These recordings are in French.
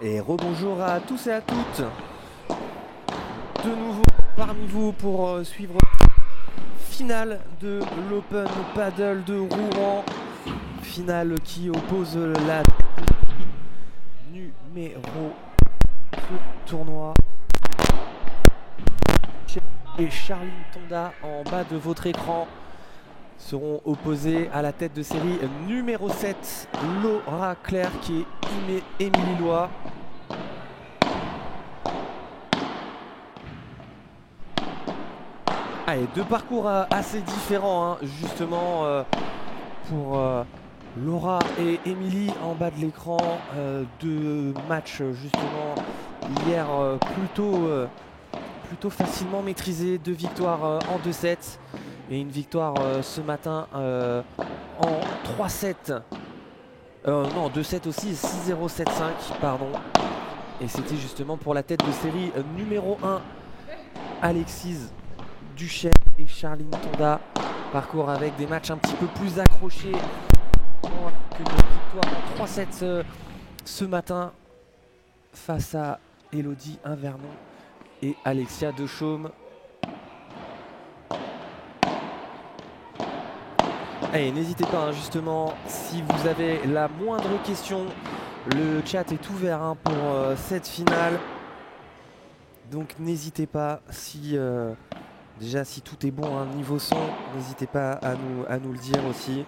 Et rebonjour à tous et à toutes. De nouveau parmi vous pour suivre la finale de l'Open Paddle de Rouen. Finale qui oppose la numéro ce tournoi. Et Charline Tonda en bas de votre écran seront opposés à la tête de série numéro 7, Laura Claire, qui est Émilie Lois. Allez, deux parcours assez différents, hein, justement, pour Laura et Émilie en bas de l'écran. Deux matchs, justement, hier plutôt facilement maîtrisés. Deux victoires en 2-7 et une victoire ce matin en 3-7. Non, 2-7 aussi, 6-0, 7-5, pardon. Et c'était justement pour la tête de série numéro 1, Alexise Duchesne et Charline Tonda. Parcours avec des matchs un petit peu plus accrochés que une victoire en 3-7 ce matin face à Elodie Invernon et Alexia Dechaume. Allez, n'hésitez pas, hein, justement, si vous avez la moindre question, le chat est ouvert, hein, pour cette finale. Donc n'hésitez pas, si déjà si tout est bon, hein, niveau son, n'hésitez pas à nous le dire aussi.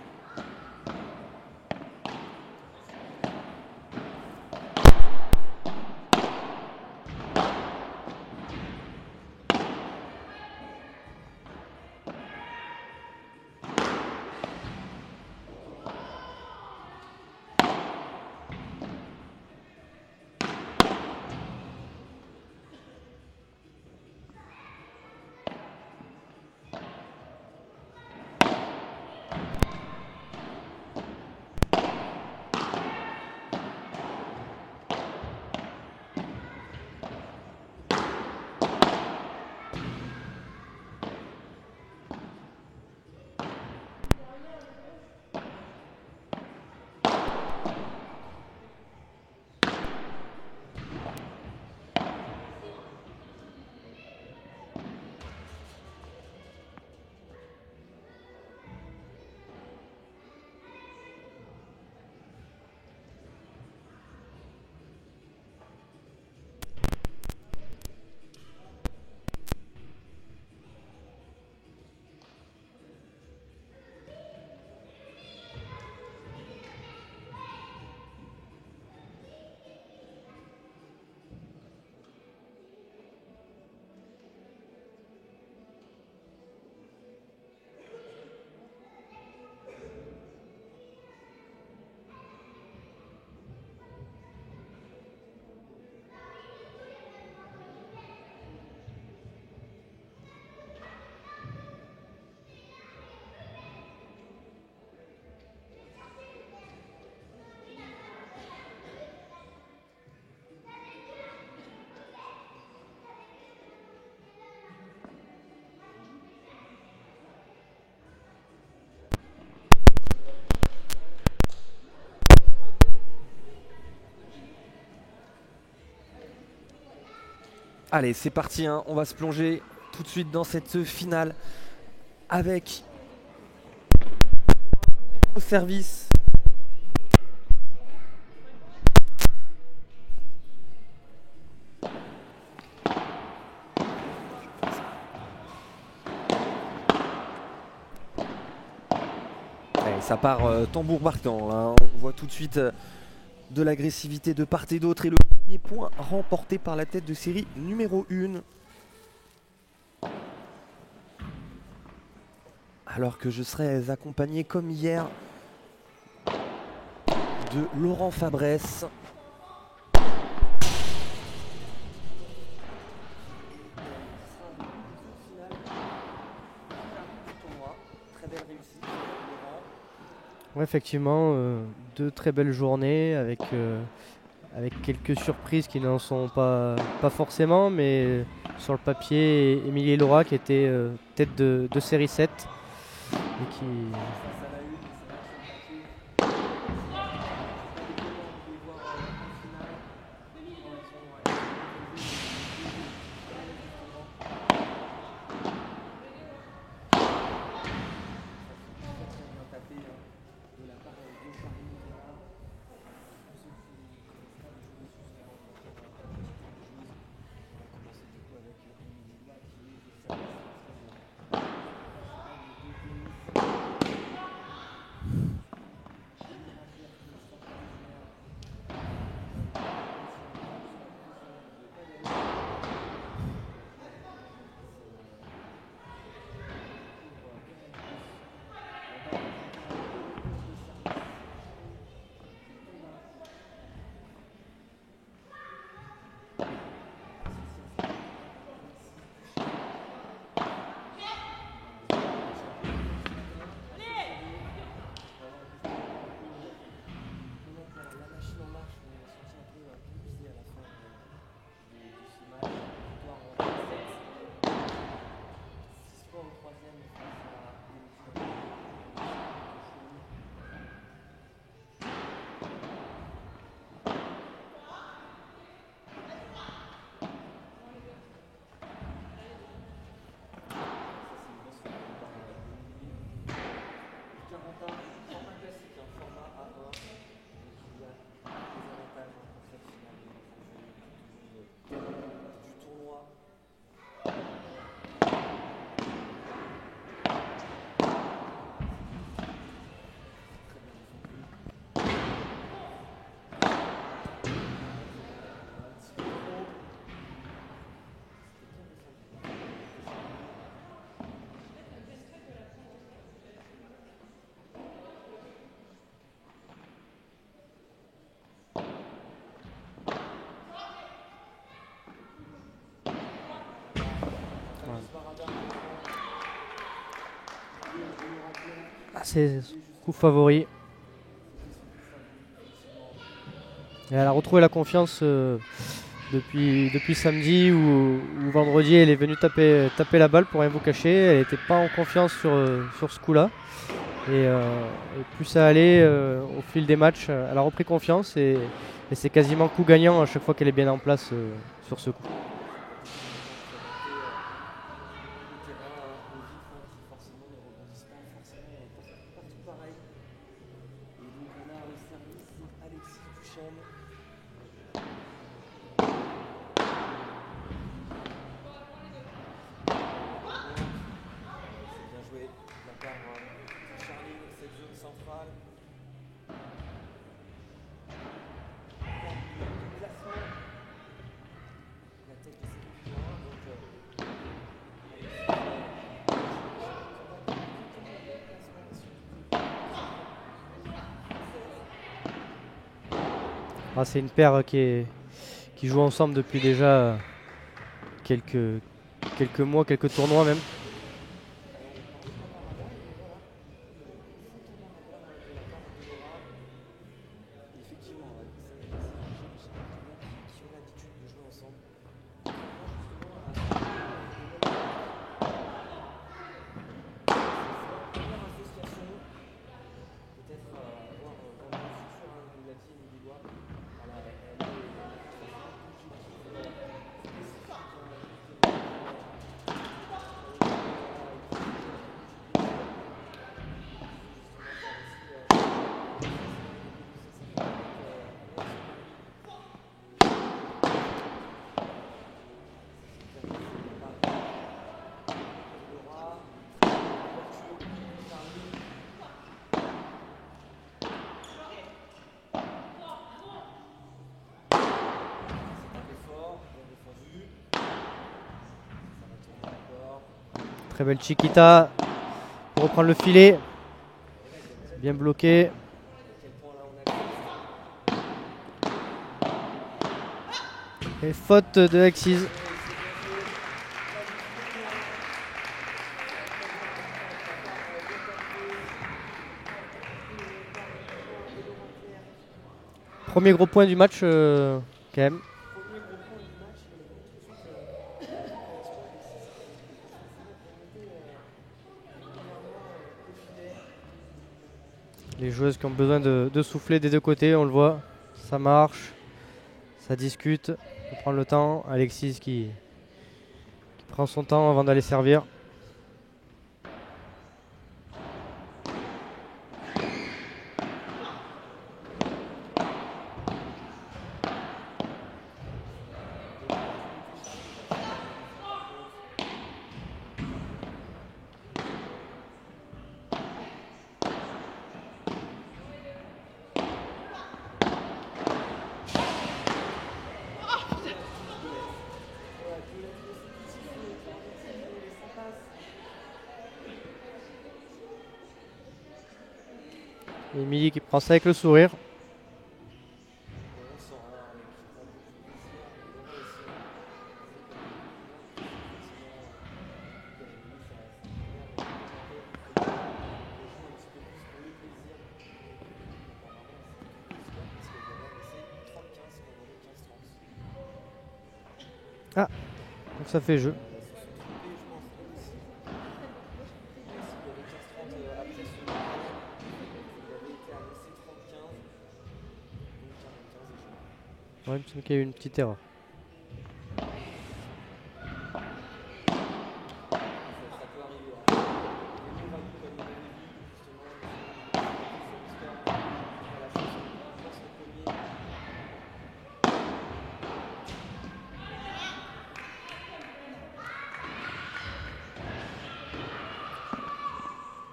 Allez, c'est parti, hein. On va se plonger tout de suite dans cette finale avec au service allez, ça part tambour battant, hein. On voit tout de suite de l'agressivité de part et d'autre et le premier point remporté par la tête de série numéro 1. Alors que je serai accompagné comme hier de Laurent Fabresse. Très belle réussite, Ouais, effectivement, deux très belles journées avec quelques surprises qui n'en sont pas forcément, mais sur le papier, Émilie et Laura qui étaient tête de série 7 et qui, Ah, c'est coup favori. Et elle a retrouvé la confiance depuis samedi ou vendredi. Elle est venue taper la balle pour rien vous cacher. Elle n'était pas en confiance sur ce coup-là. Et plus ça allait au fil des matchs, elle a repris confiance et c'est quasiment coup gagnant à chaque fois qu'elle est bien en place sur ce coup. Ah, c'est une paire qui joue ensemble depuis déjà quelques mois, quelques tournois même. Très belle Chiquita pour reprendre le filet. Bien bloqué. Et faute de Alexis. Premier gros point du match quand même. Les joueuses qui ont besoin de souffler des deux côtés, on le voit. Ça marche, ça discute, on prend le temps. Alexis qui prend son temps avant d'aller servir. Émilie qui prend ça avec le sourire. Ah, donc ça fait jeu. Ouais, il me semble qu'il y a eu une petite erreur.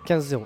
« 15-0.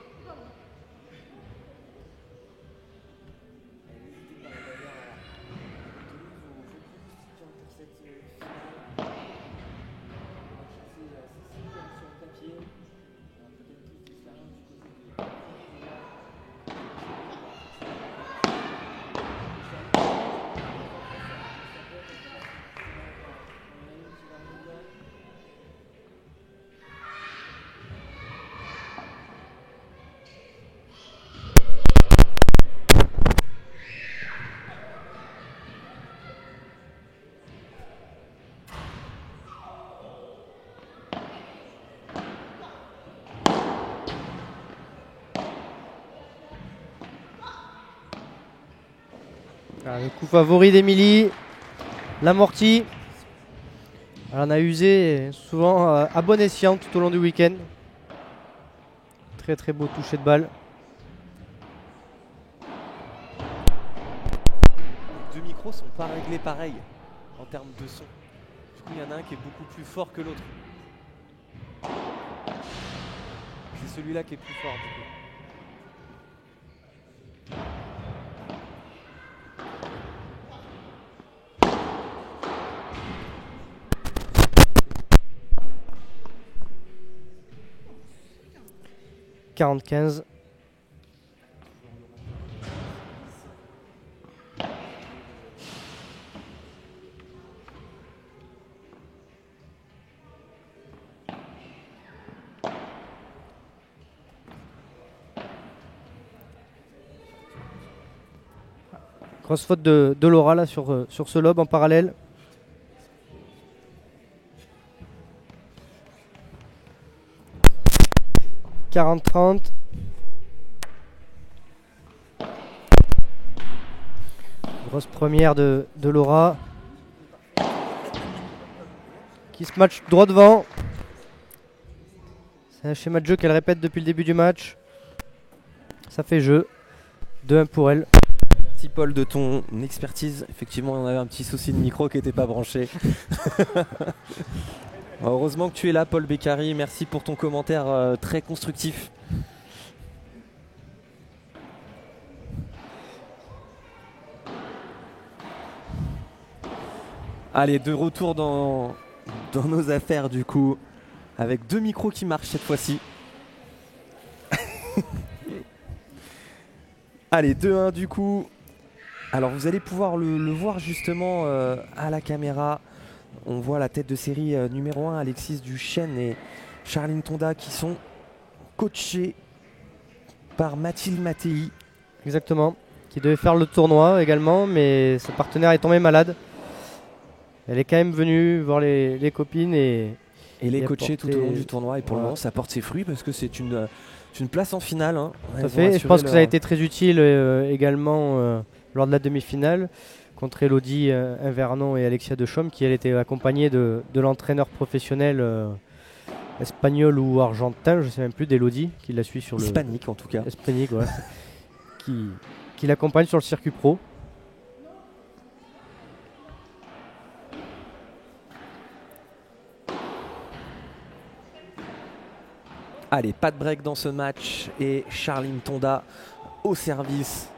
Le coup favori d'Emilie, l'amorti. Elle en a usé souvent à bon escient tout au long du week-end. Très très beau toucher de balle. Les deux micros sont pas réglés pareil en termes de son. Du coup, il y en a un qui est beaucoup plus fort que l'autre. C'est celui-là qui est plus fort du coup. « 40-15. Grosse faute de Laura là sur ce lob en parallèle. « 40-30. » Grosse première de Laura. Qui se match droit devant. C'est un schéma de jeu qu'elle répète depuis le début du match. Ça fait jeu. 2-1 pour elle. Merci Paul de ton expertise. Effectivement, on avait un petit souci de micro qui n'était pas branché. Heureusement que tu es là, Paul Beccari. Merci pour ton commentaire très constructif. Allez, de retour dans nos affaires du coup, avec deux micros qui marchent cette fois-ci. Allez, 2-1 du coup. Alors vous allez pouvoir le voir justement à la caméra. On voit la tête de série numéro 1, Alexis Duchesne et Charline Tonda, qui sont coachés par Mathilde Mattei. Exactement. Qui devait faire le tournoi également, mais sa partenaire est tombée malade. Elle est quand même venue voir les copines et les coacher tout au long du tournoi. Et pour le moment, ça porte ses fruits parce que c'est une place en finale. Hein. Tout à fait. Et je pense que ça a été très utile également lors de la demi-finale contre Elodie Invernon et Alexia Dechaume, qui elle était accompagnée de l'entraîneur professionnel espagnol ou argentin, je ne sais même plus, d'Elodie, qui la suit sur le... Hispanique en tout cas. Hispanique, ouais. qui l'accompagne sur le circuit pro. Allez, pas de break dans ce match et Charline Tonda au service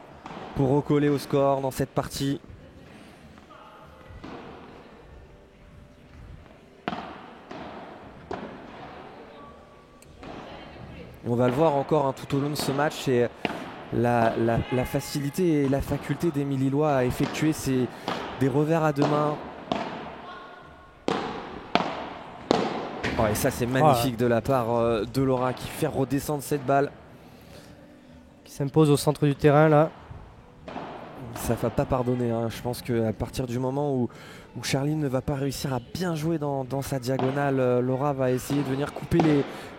pour recoller au score dans cette partie. On va le voir encore tout au long de ce match, c'est la facilité et la faculté d'Émilie Loy à effectuer des revers à deux mains. Et ça c'est magnifique de la part de Laura qui fait redescendre cette balle. Qui s'impose au centre du terrain là. Ça ne va pas pardonner, hein. Je pense qu'à partir du moment où Charline ne va pas réussir à bien jouer dans sa diagonale, Laura va essayer de venir couper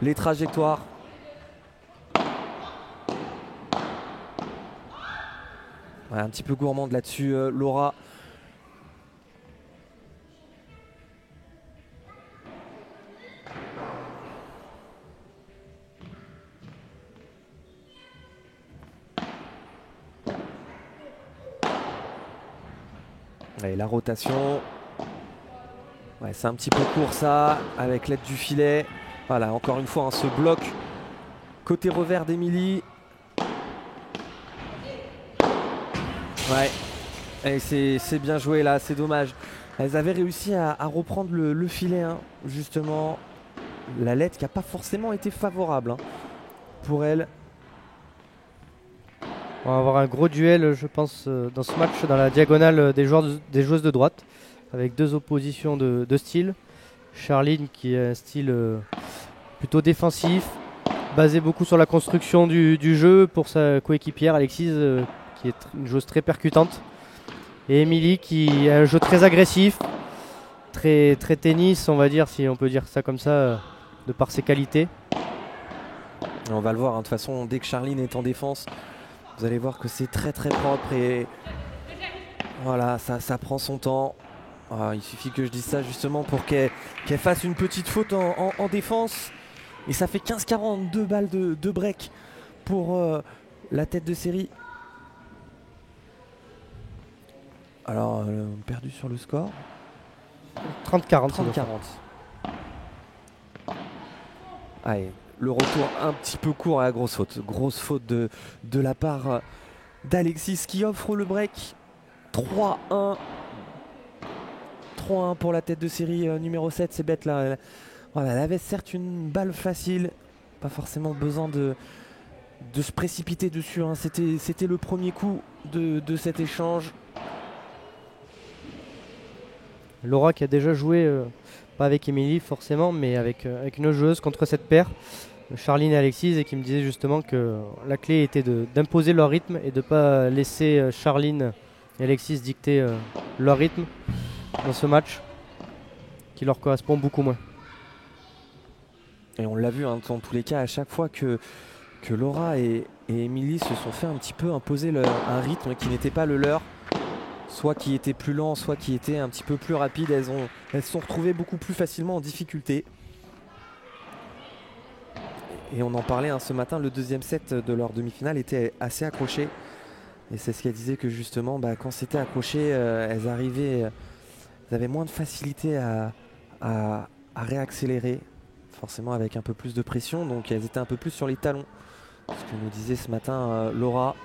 les trajectoires. Ouais, un petit peu gourmande là-dessus, Laura. Et la rotation, ouais, c'est un petit peu court ça, avec l'aide du filet. Voilà, encore une fois, ce bloc côté revers d'Émilie. Ouais, et c'est bien joué là, c'est dommage. Elles avaient réussi à reprendre le filet, hein, justement. La lettre qui n'a pas forcément été favorable pour elle. On va avoir un gros duel, je pense, dans ce match, dans la diagonale des joueuses de droite, avec deux oppositions de style. Charline qui a un style plutôt défensif, basé beaucoup sur la construction du jeu pour sa coéquipière Alexis, qui est une joueuse très percutante. Et Émilie qui a un jeu très agressif, très tennis, on va dire, si on peut dire ça comme ça, de par ses qualités. On va le voir, de toute façon, dès que Charline est en défense, vous allez voir que c'est très propre et Voilà, ça prend son temps. Ah, il suffit que je dise ça justement pour qu'elle fasse une petite faute en défense. Et ça fait 15-40, 2 balles de break pour la tête de série. Alors, perdu sur le score. 30-40. 30-40. Allez, le retour un petit peu court à la grosse faute. Grosse faute de la part d'Alexis qui offre le break. 3-1. 3-1 pour la tête de série numéro 7. C'est bête là. Voilà, elle avait certes une balle facile. Pas forcément besoin de se précipiter dessus. Hein. C'était le premier coup de cet échange. Laura qui a déjà joué, pas avec Émilie forcément, mais avec une joueuse contre cette paire, Charline et Alexis, et qui me disait justement que la clé était d'imposer leur rythme et de ne pas laisser Charline et Alexis dicter leur rythme dans ce match qui leur correspond beaucoup moins. Et on l'a vu hein, dans tous les cas, à chaque fois que Laura et Émilie se sont fait un petit peu imposer un rythme qui n'était pas le leur, soit qui était plus lent, soit qui était un petit peu plus rapide, elles se sont retrouvées beaucoup plus facilement en difficulté. Et on en parlait hein, ce matin, le deuxième set de leur demi-finale était assez accroché. Et c'est ce qu'elle disait que justement, quand c'était accroché, elles avaient moins de facilité à réaccélérer, forcément avec un peu plus de pression, donc elles étaient un peu plus sur les talons. Ce que nous disait ce matin Laura.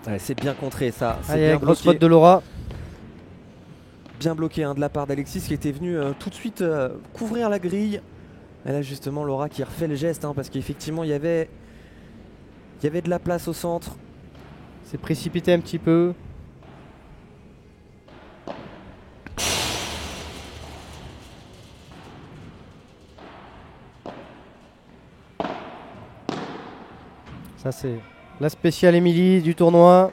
Ouais, c'est bien contré ça. C'est bien grosse bloqué. faute de Laura. Bien bloqué hein, de la part d'Alexis qui était venu tout de suite couvrir la grille. Et là justement Laura qui refait le geste hein, parce qu'effectivement il y avait de la place au centre. C'est précipité un petit peu. Ça c'est la spéciale Émilie du tournoi.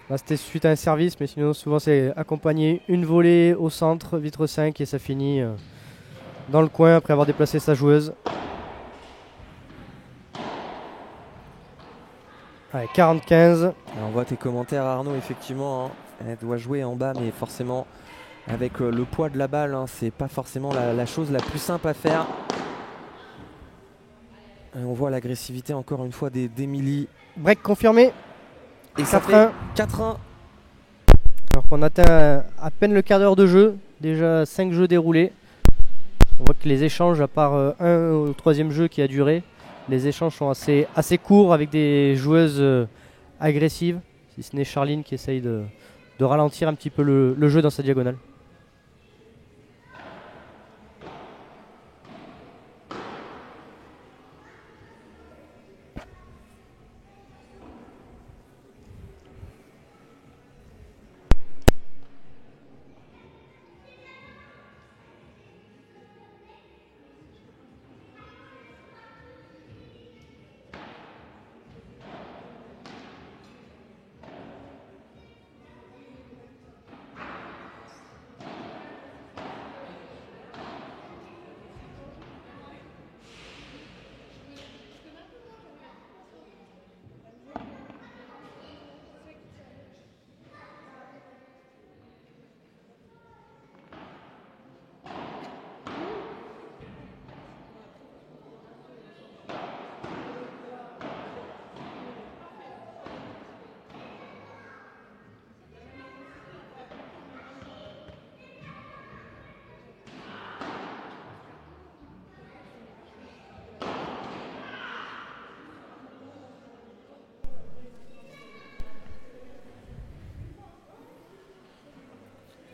Là c'était suite à un service, mais sinon souvent c'est accompagné une volée au centre, vitre 5, et ça finit dans le coin après avoir déplacé sa joueuse. Allez, 40-15. On voit tes commentaires Arnaud, effectivement, hein, elle doit jouer en bas, mais forcément avec le poids de la balle, hein, c'est pas forcément la chose la plus simple à faire. Et on voit l'agressivité encore une fois d'Émilie. Break confirmé. Et ça 4-1. fait 4-1. Alors qu'on atteint à peine le quart d'heure de jeu, déjà 5 jeux déroulés. On voit que les échanges, à part un au troisième jeu qui a duré, les échanges sont assez courts avec des joueuses agressives, si ce n'est Charline qui essaye de ralentir un petit peu le jeu dans sa diagonale.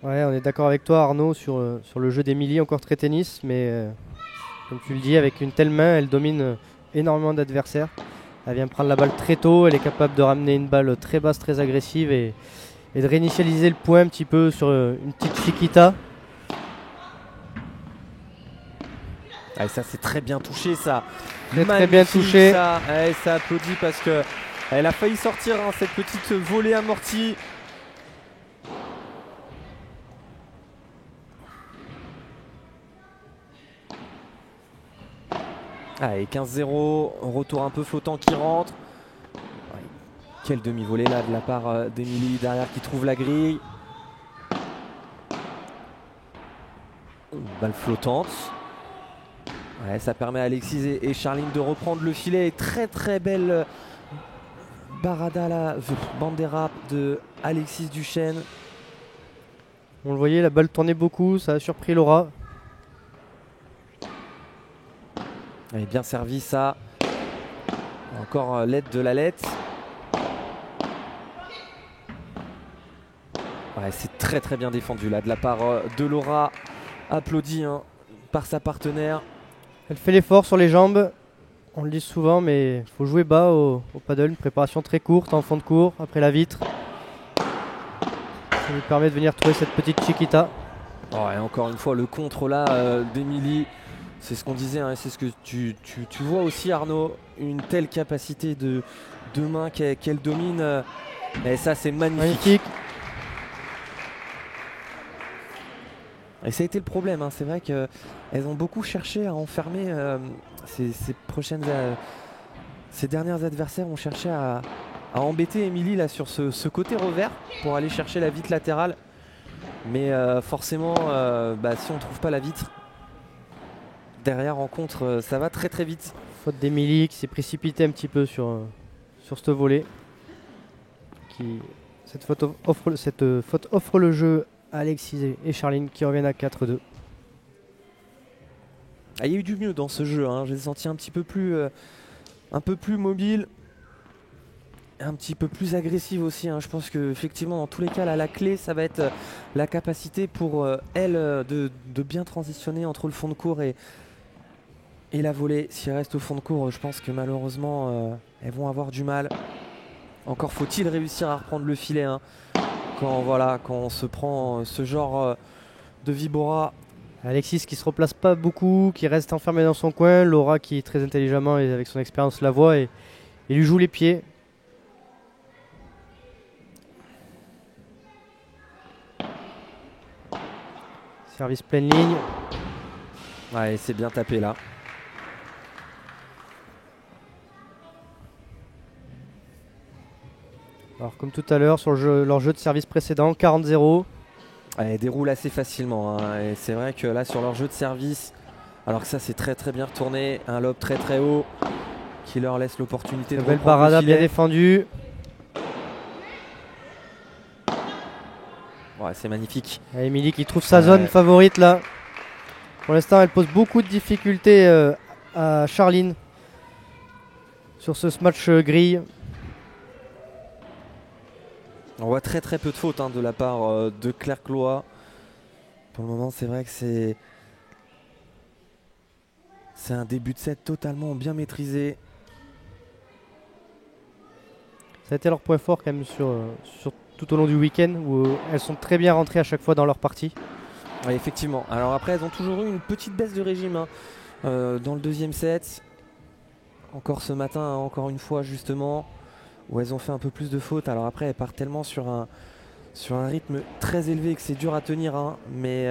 Ouais, on est d'accord avec toi Arnaud sur le jeu d'Émilie, encore très tennis, mais comme tu le dis, avec une telle main, elle domine énormément d'adversaires. Elle vient prendre la balle très tôt, elle est capable de ramener une balle très basse, très agressive et de réinitialiser le point un petit peu sur une petite chiquita. Ah, et ça c'est très bien touché ça. Très bien touché. Ça, ça applaudit parce que elle a failli sortir hein, cette petite volée amortie. Allez, 15-0, retour un peu flottant qui rentre. Ouais, quel demi-volée là de la part d'Emilie derrière qui trouve la grille. Balle flottante. Ouais, ça permet à Alexis et Charline de reprendre le filet. Et très belle barada là, bandera de Alexis Duchesne. On le voyait, la balle tournait beaucoup, ça a surpris Laura. Elle est bien servi ça. Encore l'aide de la lettre. Ouais, c'est très bien défendu là de la part de Laura. Applaudie hein, par sa partenaire. Elle fait l'effort sur les jambes. On le dit souvent, mais il faut jouer bas au paddle. Une préparation très courte en fond de cours, après la vitre. Ça lui permet de venir trouver cette petite chiquita. Oh, et encore une fois, le contre là d'Emilie. C'est ce qu'on disait, hein, c'est ce que tu vois aussi Arnaud. Une telle capacité de main qu'elle domine. Et ça, c'est magnifique. Et ça a été le problème, hein. C'est vrai qu'elles ont beaucoup cherché à enfermer ces dernières adversaires ont cherché à embêter Emilie là sur ce côté revers pour aller chercher la vitre latérale. Mais forcément, si on ne trouve pas la vitre, derrière en contre, ça va très vite. Faute d'Emilie qui s'est précipitée un petit peu sur ce volet. Cette faute offre le jeu à Alexis et Charline qui reviennent à 4-2. Ah, il y a eu du mieux dans ce jeu, hein. Je les ai sentis un peu plus mobile, un petit peu plus agressive aussi, hein. Je pense qu'effectivement dans tous les cas là, la clé ça va être la capacité pour elle de bien transitionner entre le fond de cours et la volée. Si elle reste au fond de cours, je pense que malheureusement elles vont avoir du mal. Encore faut-il réussir à reprendre le filet, hein. Quand on se prend ce genre de vibora. Alexis qui se replace pas beaucoup, qui reste enfermé dans son coin. Laura qui très intelligemment et avec son expérience la voit et lui joue les pieds. Service pleine ligne. Ouais, c'est bien tapé là. Alors comme tout à l'heure sur leur jeu de service précédent, 40-0. Elle déroule assez facilement, hein. Et c'est vrai que là sur leur jeu de service, alors que ça c'est très bien retourné, un lob très haut qui leur laisse l'opportunité de belle barada bien défendue. Ouais, c'est magnifique. Emilie qui trouve sa zone favorite là. Pour l'instant elle pose beaucoup de difficultés à Charline sur ce match grille. On voit très peu de fautes, hein, de la part de Claire Cloa. Pour le moment c'est vrai que c'est un début de set totalement bien maîtrisé. Ça a été leur point fort quand même sur tout au long du week-end où elles sont très bien rentrées à chaque fois dans leur partie. Ouais, effectivement. Alors après elles ont toujours eu une petite baisse de régime, hein, dans le deuxième set. Encore ce matin, hein, encore une fois justement, où elles ont fait un peu plus de fautes. Alors après elles partent tellement sur un rythme très élevé que c'est dur à tenir, hein, mais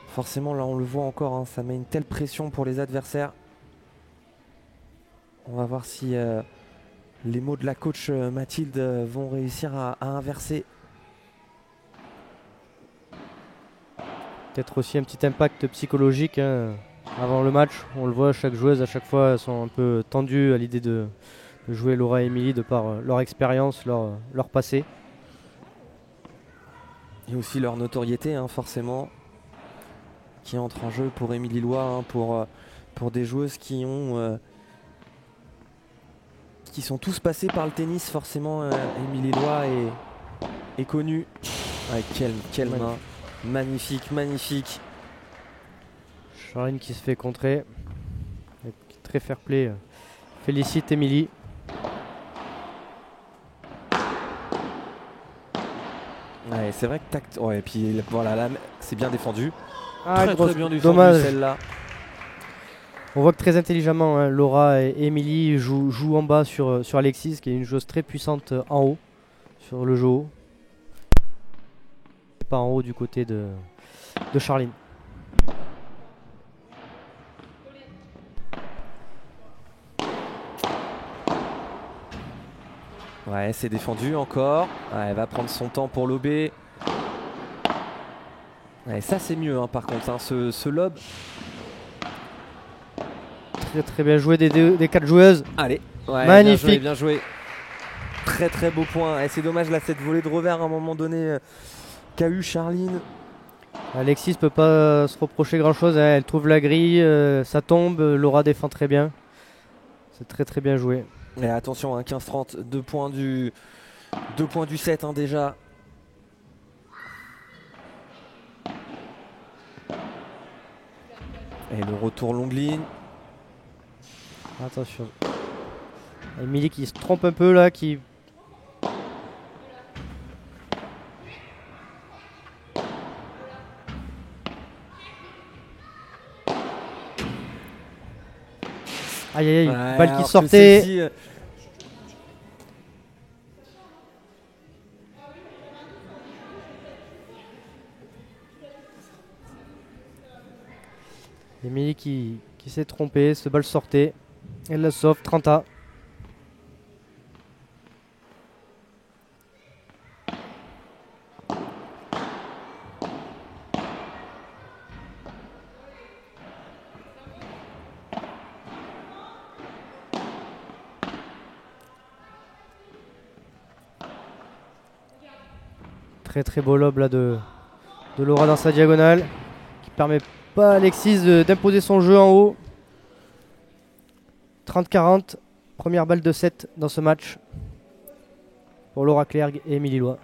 forcément là on le voit encore, hein, ça met une telle pression pour les adversaires. On va voir si les mots de la coach Mathilde vont réussir à inverser. Peut-être aussi un petit impact psychologique, hein, avant le match. On le voit, chaque joueuse à chaque fois elles sont un peu tendues à l'idée de jouer Laura et Emilie de par leur expérience, leur passé. Et aussi leur notoriété, hein, forcément, qui entre en jeu pour Emilie Loy, hein, pour des joueuses qui sont tous passés par le tennis. Forcément, Emilie Loy est connue. Ah, quelle main, magnifique. Charline qui se fait contrer, très fair play, félicite Emilie. Ouais, c'est vrai que ouais, et puis voilà, là c'est bien défendu. Très bien défendu celle-là. On voit que très intelligemment, hein, Laura et Emilie jouent en bas sur Alexis, qui est une joueuse très puissante en haut, sur le jeu haut. Et pas en haut du côté de Charline. Ouais, c'est défendu encore. Ouais, elle va prendre son temps pour lober. Ouais, ça c'est mieux hein, par contre, hein, ce lob. Très très bien joué des 4 joueuses. Allez, ouais, Magnifique. bien joué. Très très beau point. Et c'est dommage là cette volée de revers à un moment donné qu'a eu Charline. Alexis peut pas se reprocher grand chose, hein. Elle trouve la grille, ça tombe, Laura défend très bien. C'est très très bien joué. Et attention, hein, 15-30, 2 points du 7 hein, déjà. Et le retour longue ligne. Attention. Émilie qui se trompe un peu là, qui... Aïe aïe aïe, Ouais, balle qui alors que sortait. celle-ci, Émilie qui s'est trompée, cette balle sortait. Elle la sauve, 30A. Très très beau lob là de Laura dans sa diagonale, qui permet pas à Alexis d'imposer son jeu en haut. 30-40, première balle de 7 dans ce match pour Laura Clergue et Émilie Loy.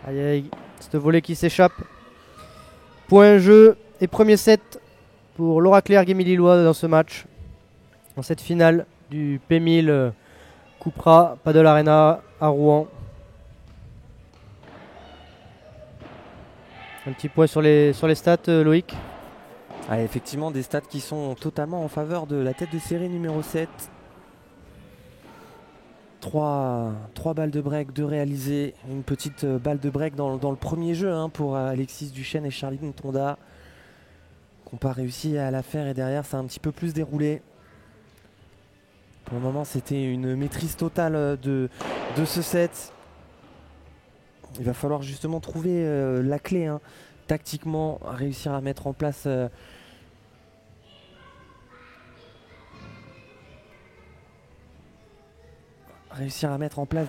Aïe aïe, cette volée qui s'échappe. Point jeu et premier set pour Laura Clergue et Émilie Loy dans ce match. Dans cette finale du P1000 Cupra Padel Arena à Rouen. Un petit point sur les stats, Loïc. ah, effectivement, des stats qui sont totalement en faveur de la tête de série numéro 7. 3 balles de break, 2 réalisées. Une petite balle de break dans le premier jeu hein, pour Alexis Duchesne et Charline Tonda. Qu'on n'a pas réussi à la faire et derrière ça a un petit peu plus déroulé. Pour le moment c'était une maîtrise totale de ce set. Il va falloir justement trouver la clé hein, tactiquement, réussir à mettre en place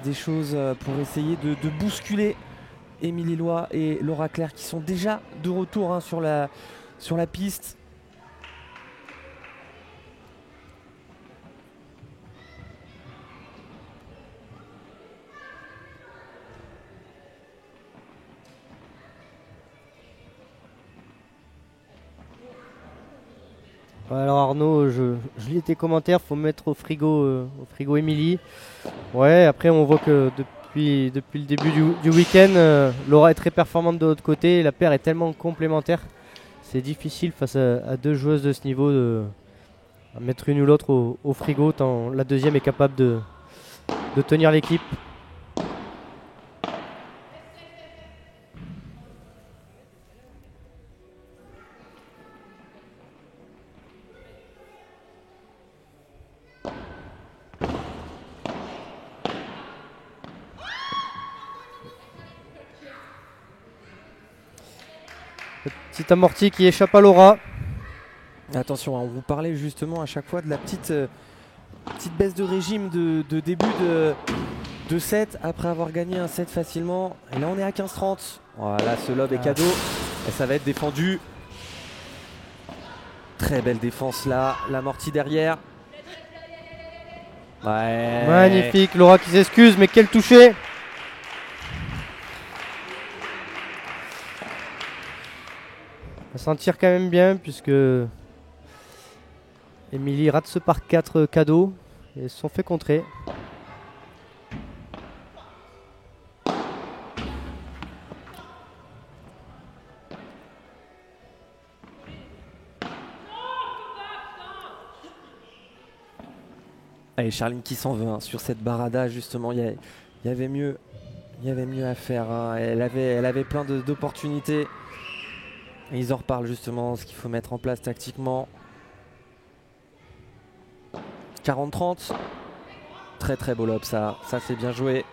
des choses pour essayer de bousculer Émilie Loy et Laura Clergue qui sont déjà de retour hein, sur la piste. Alors Arnaud, je lis tes commentaires, faut mettre au frigo Émilie. Ouais, après on voit que depuis le début du week-end, Laura est très performante de l'autre côté. La paire est tellement complémentaire. C'est difficile face à deux joueuses de ce niveau de mettre une ou l'autre au frigo, tant la deuxième est capable de tenir l'équipe. Petit amorti qui échappe à Laura. Attention, on vous parlait justement à chaque fois de la petite baisse de régime de début de set après avoir gagné un set facilement. Et là on est à 15-30. Voilà, ce lob est cadeau et ça va être défendu. Très belle défense là, l'amorti derrière. Ouais. Magnifique, Laura qui s'excuse, mais quel toucher! On va sentir quand même bien puisque Émilie rate ce par 4 cadeaux et se sont fait contrer. Allez, Charline qui s'en veut hein, sur cette barada justement, il y avait mieux. Il y avait mieux à faire. Hein. Elle avait plein d'opportunités. Et ils en reparlent justement, ce qu'il faut mettre en place tactiquement. 40-30. Très très beau lob ça. Ça c'est bien joué.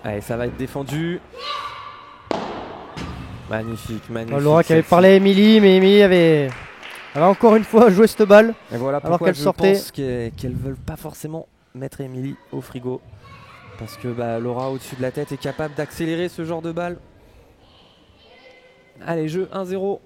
Allez, ça va être défendu. Magnifique, magnifique. Laura qui avait parlé à Émilie, mais Émilie avait encore une fois joué cette balle. Et voilà alors pourquoi qu'elle je sortait. pense qu'elles veulent pas forcément mettre Émilie au frigo. Parce que Laura au-dessus de la tête est capable d'accélérer ce genre de balle. Allez, jeu 1-0.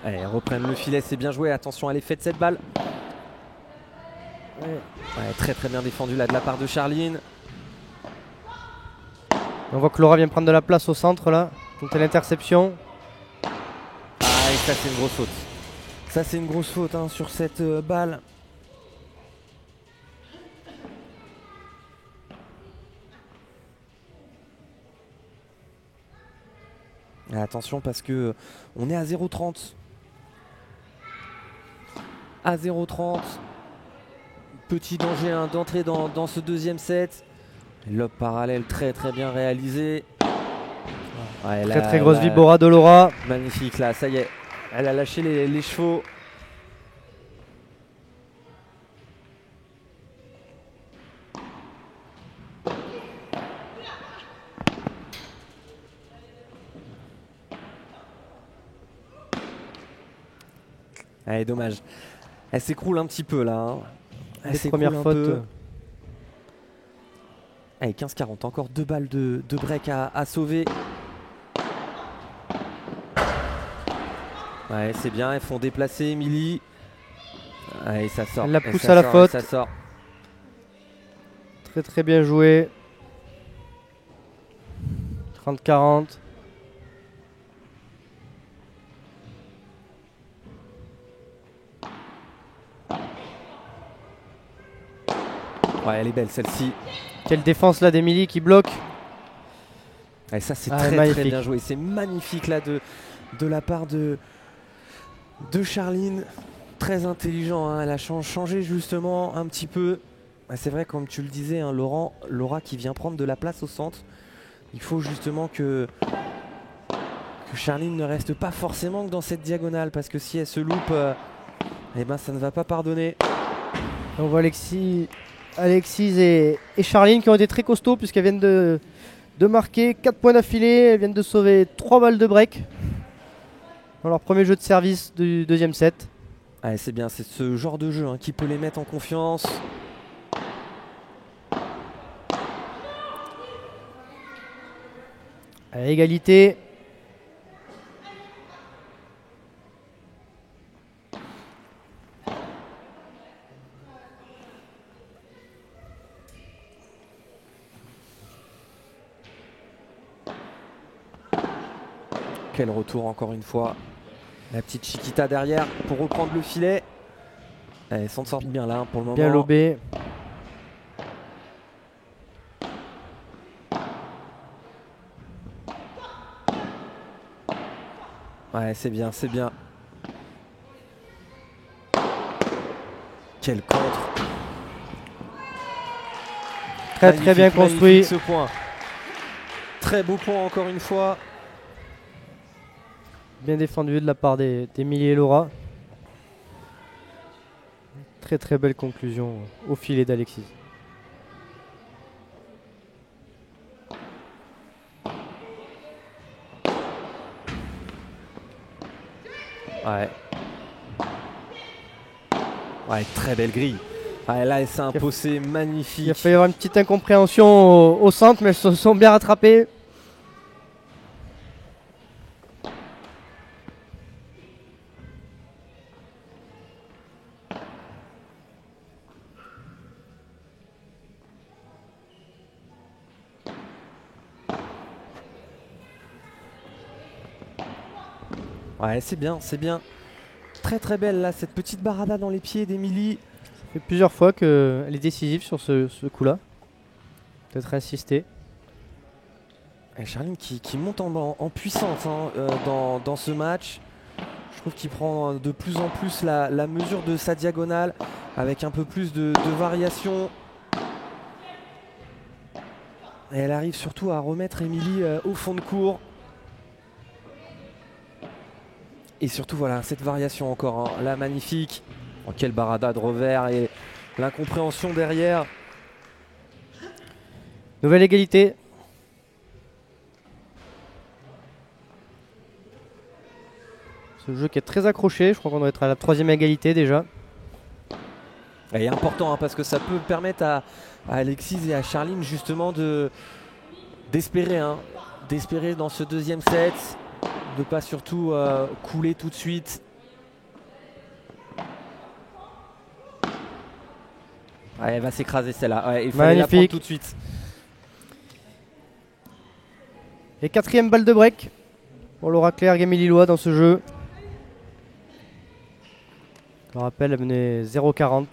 Allez, reprennent le filet, c'est bien joué. Attention à l'effet de cette balle. Ouais, très très bien défendu là de la part de Charline. On voit que Laura vient prendre de la place au centre là. Donc c'est l'interception. Ah, et ça c'est une grosse faute. Ça c'est une grosse faute hein, sur cette balle. Et attention parce que on est à 0,30. À 0,30. Petit danger hein, d'entrer dans ce deuxième set. Lob parallèle très très bien réalisé. Ouais, Très grosse vibora de Laura. Magnifique là, ça y est. Elle a lâché les chevaux. Allez, dommage. Elle s'écroule un petit peu là. Hein. Les premières fautes. Allez, 15-40. Encore 2 balles de break à sauver. Ouais, c'est bien. Elles font déplacer Émilie. Allez, ça sort. Elle la pousse à la faute. Ça sort. Très très bien joué. 30-40. Ouais, elle est belle celle-ci. Quelle défense là d'Émilie qui bloque. Et ça c'est très bien joué. C'est magnifique là de la part de Charline. Très intelligent. Hein. Elle a changé justement un petit peu. C'est vrai comme tu le disais, hein, Laura qui vient prendre de la place au centre. Il faut justement que Charline ne reste pas forcément que dans cette diagonale. Parce que si elle se loupe, eh ben, ça ne va pas pardonner. On voit Alexis et Charline qui ont été très costauds puisqu'elles viennent de marquer 4 points d'affilée. Elles viennent de sauver 3 balles de break dans leur premier jeu de service du deuxième set. Ouais, c'est bien, c'est ce genre de jeu hein, qui peut les mettre en confiance. À égalité. Quel retour encore une fois. La petite Chiquita derrière pour reprendre le filet. Elle s'en sort bien là pour le moment. Bien lobé. Ouais, c'est bien, c'est bien. Quel contre. Très bien construit. Ce point. Très beau point encore une fois. Bien défendu de la part d'Émilie et Laura. Très belle conclusion au filet d'Alexis. Ouais. Ouais, très belle grille. Ouais, là, elle s'est imposée, magnifique. Il a failli y avoir une petite incompréhension au centre, mais elles se sont bien rattrapées. Ouais, c'est bien, c'est bien. Très très belle là, cette petite barada dans les pieds d'Emilie. Ça fait plusieurs fois qu'elle est décisive sur ce coup-là. Peut-être insister. Et Charline qui monte en puissance hein, dans ce match. Je trouve qu'il prend de plus en plus la mesure de sa diagonale avec un peu plus de variation. Et elle arrive surtout à remettre Emilie au fond de cours. Et surtout voilà, cette variation encore, hein, là magnifique. Oh, quelle barada de revers et l'incompréhension derrière. Nouvelle égalité. Ce jeu qui est très accroché, je crois qu'on doit être à la 3e égalité déjà. Et important hein, parce que ça peut permettre à Alexis et à Charline justement d'espérer hein, d'espérer dans ce deuxième set, de pas surtout couler tout de suite. Ouais, elle va s'écraser celle-là, ouais, il fallait la prendre tout de suite. Et 4e balle de break pour Laura Claire Gamay-Lillois dans ce jeu. Je rappelle, elle menait 0,40.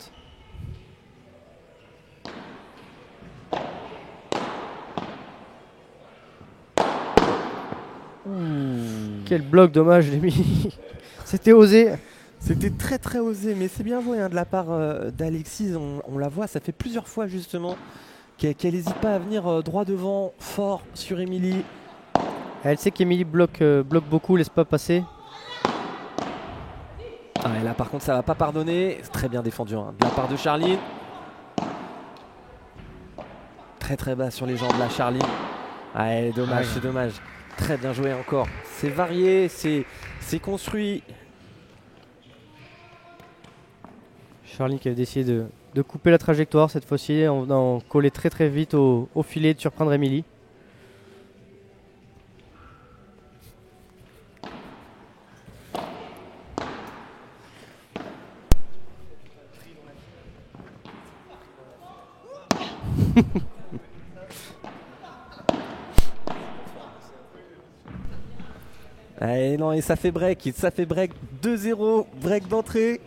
Quel bloc dommage d'Emilie. C'était osé. C'était très très osé, mais c'est bien joué hein, de la part d'Alexis. On la voit, ça fait plusieurs fois justement qu'elle n'hésite pas à venir droit devant, fort sur Emilie. Elle sait qu'Emilie bloque beaucoup, laisse pas passer. Ah, et là par contre ça va pas pardonner. C'est très bien défendu hein, de la part de Charline. Très très bas sur les jambes là Charline. Ah, dommage, c'est dommage. Très bien joué encore. C'est varié, c'est construit. Charline qui avait décidé de couper la trajectoire cette fois-ci en venant coller très très vite au filet, de surprendre Emilie. Et non, et ça fait break 2-0, break d'entrée.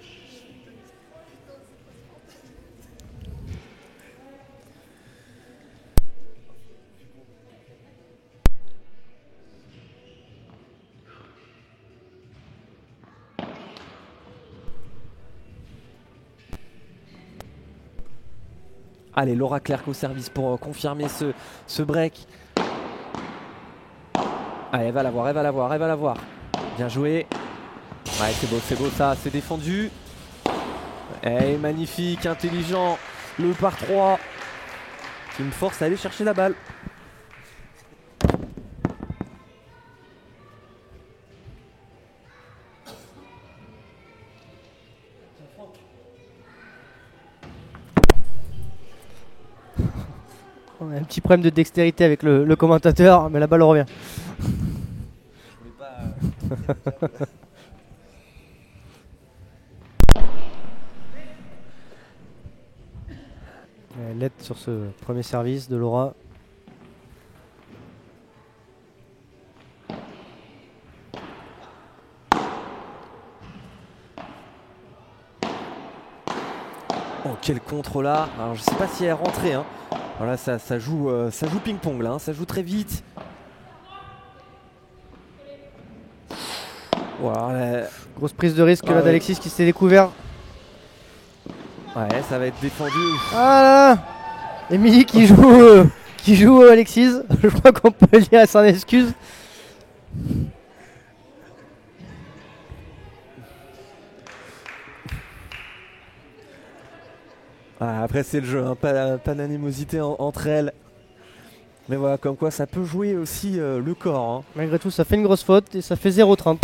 Allez, Laura Clerc au service pour confirmer ce break. Allez, elle va l'avoir. Bien joué. Ouais, c'est beau ça, c'est défendu. Et magnifique, intelligent, le par 3 qui me force à aller chercher la balle. On a un petit problème de dextérité avec le commentateur, mais la balle revient. L'aide sur ce premier service de Laura. Oh, quel contre là. Alors je sais pas si elle est rentrée hein. Voilà, ça joue ping-pong là, hein. Ça joue très vite. Voilà. Grosse prise de risque là d'Alexis qui s'est découvert. Ouais, ça va être défendu. Ah là, Emilie qui joue Alexis. Je crois qu'on peut dire à son excuse. Ah, après c'est le jeu, hein. Pas d'animosité entre elles. Mais voilà, comme quoi ça peut jouer aussi le corps. Hein. Malgré tout, ça fait une grosse faute et ça fait 0,30.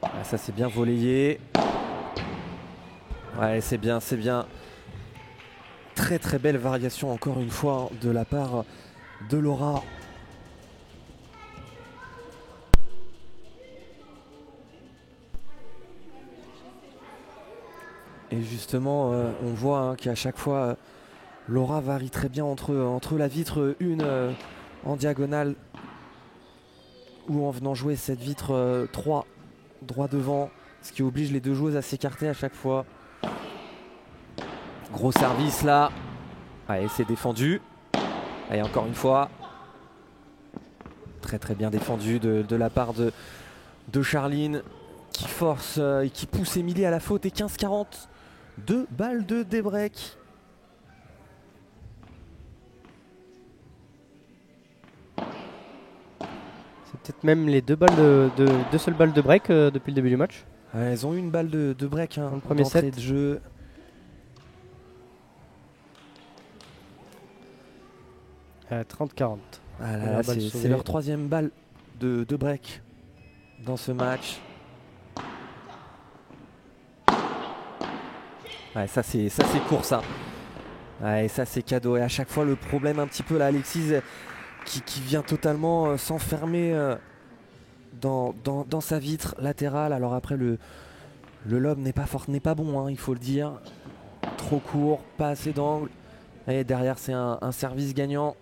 Ah, ça c'est bien volleyé. Ouais, c'est bien. Très très belle variation encore une fois hein, de la part de Laura. Et justement, on voit hein, qu'à chaque fois, Laura varie très bien entre la vitre 1 en diagonale ou en venant jouer cette vitre 3 droit devant, ce qui oblige les deux joueuses à s'écarter à chaque fois. Gros service là. Allez, c'est défendu. Allez, encore une fois. Très très bien défendu de la part de Charline qui force et qui pousse Émilie à la faute. Et 15-40. 2 balles de débreak. C'est peut-être même les deux seules balles de break depuis le début du match. Elles ont eu une balle de break hein, dans le premier set de jeu. À 30-40. Ah c'est leur 3e balle de break dans ce match. Ouais, ça c'est court ça. Ouais, ça c'est cadeau. Et à chaque fois le problème un petit peu là, Alexis qui vient totalement s'enfermer dans sa vitre latérale. Alors après le lob n'est pas bon, hein, il faut le dire. Trop court, pas assez d'angle. Et derrière c'est un service gagnant.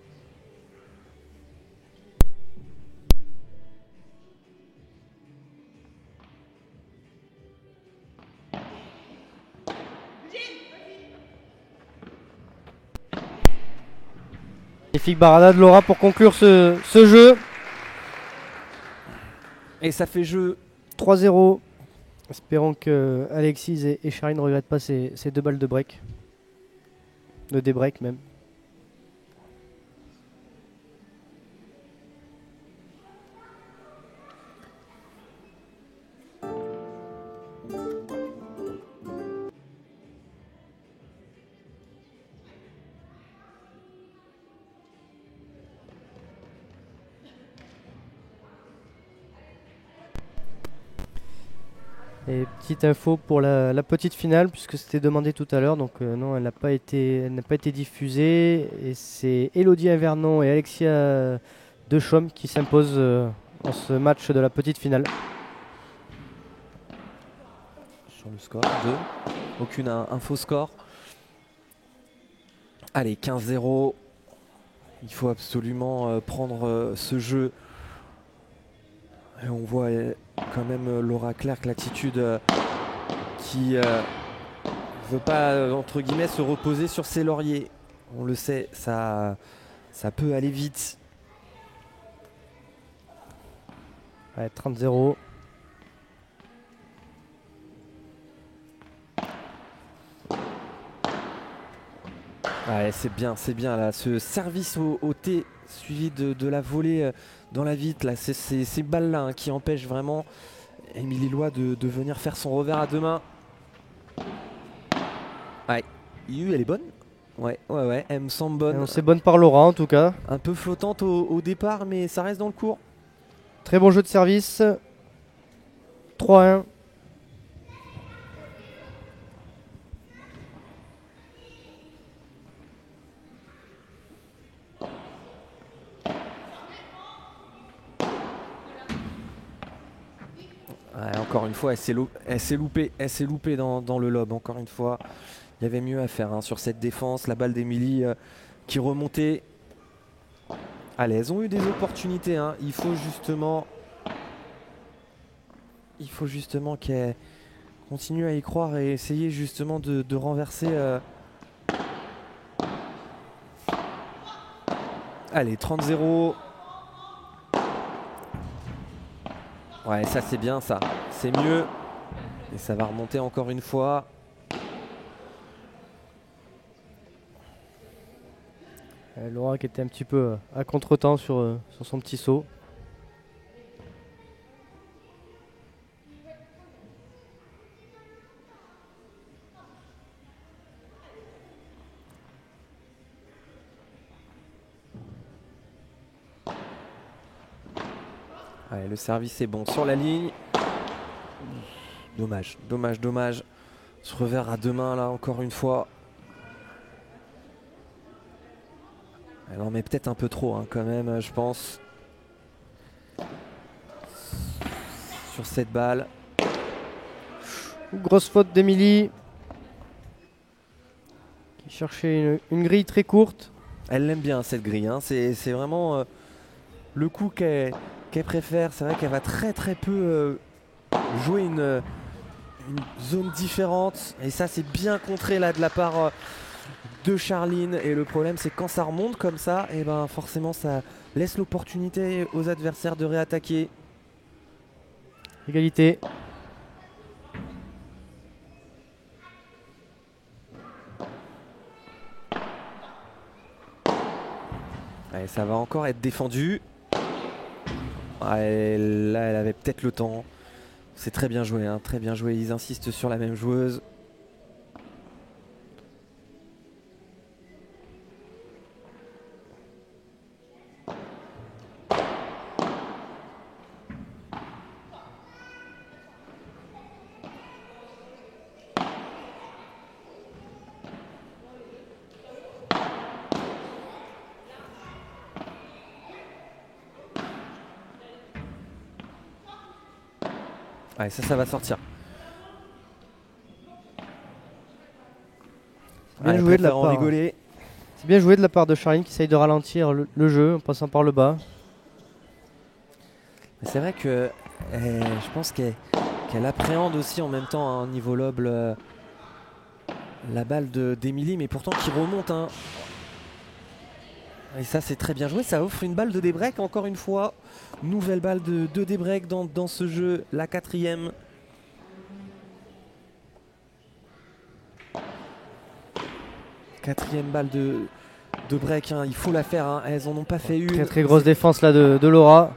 Magnifique barada de Laura pour conclure ce jeu. Et ça fait jeu 3-0. Espérons que Alexis et Charline ne regrettent pas ces 2 balles de break. De débreak même. Et petite info pour la petite finale, puisque c'était demandé tout à l'heure, donc non, elle n'a pas été diffusée. Et c'est Elodie Invernon et Alexia Dechaume qui s'imposent en ce match de la petite finale. Sur le score 2, aucune info score. Allez, 15-0. Il faut absolument prendre ce jeu. Et on voit quand même Laura Clerc, l'attitude qui veut pas entre guillemets se reposer sur ses lauriers. On le sait, ça peut aller vite. Ouais, 30-0. Ouais, c'est bien là, ce service au T suivi de la volée dans la vitre, là, c'est ces balles là hein, qui empêchent vraiment Émilie Loy de venir faire son revers à 2 mains. Ouais, elle est bonne. Ouais, elle me semble bonne. C'est bonne par Laura en tout cas. Un peu flottante au départ, mais ça reste dans le cours. Très bon jeu de service. 3-1. Ouais, encore une fois, elle s'est loupée dans le lob. Encore une fois, il y avait mieux à faire hein, sur cette défense. La balle d'Émilie qui remontait. Allez, elles ont eu des opportunités. Hein. Il faut justement qu'elles continuent à y croire et essayer justement de renverser. Allez, 30-0. Ouais, ça c'est bien ça. C'est mieux. Et ça va remonter encore une fois. Laura qui était un petit peu à contre-temps sur son petit saut. Allez, le service est bon sur la ligne. Dommage. Ce revers à 2 mains là encore une fois. Elle en met peut-être un peu trop hein, quand même, je pense. Sur cette balle. Grosse faute d'Émilie. Chercher une grille très courte. Elle l'aime bien cette grille, hein. C'est vraiment le coup qu'elle préfère. C'est vrai qu'elle va très peu jouer une zone différente. Et ça c'est bien contré là de la part de Charline. Et le problème c'est que quand ça remonte comme ça, et ben forcément ça laisse l'opportunité aux adversaires de réattaquer. Égalité. Allez, ça va encore être défendu. Ouais, là, elle avait peut-être le temps. C'est très bien joué, hein, très bien joué. Ils insistent sur la même joueuse. Ouais, ça va sortir. Bien joué de la en part. rigoler. C'est bien joué de la part de Charline qui essaye de ralentir le jeu en passant par le bas. C'est vrai que je pense qu'elle appréhende aussi en même temps un niveau lob la balle d'Emilie, mais pourtant qui remonte. Hein. Et ça c'est très bien joué, ça offre une balle de débreak encore une fois. Nouvelle balle de débreak dans ce jeu, la 4e. Quatrième balle de break, hein. Il faut la faire, hein. Elles en ont pas fait une. Très grosse défense là de Laura.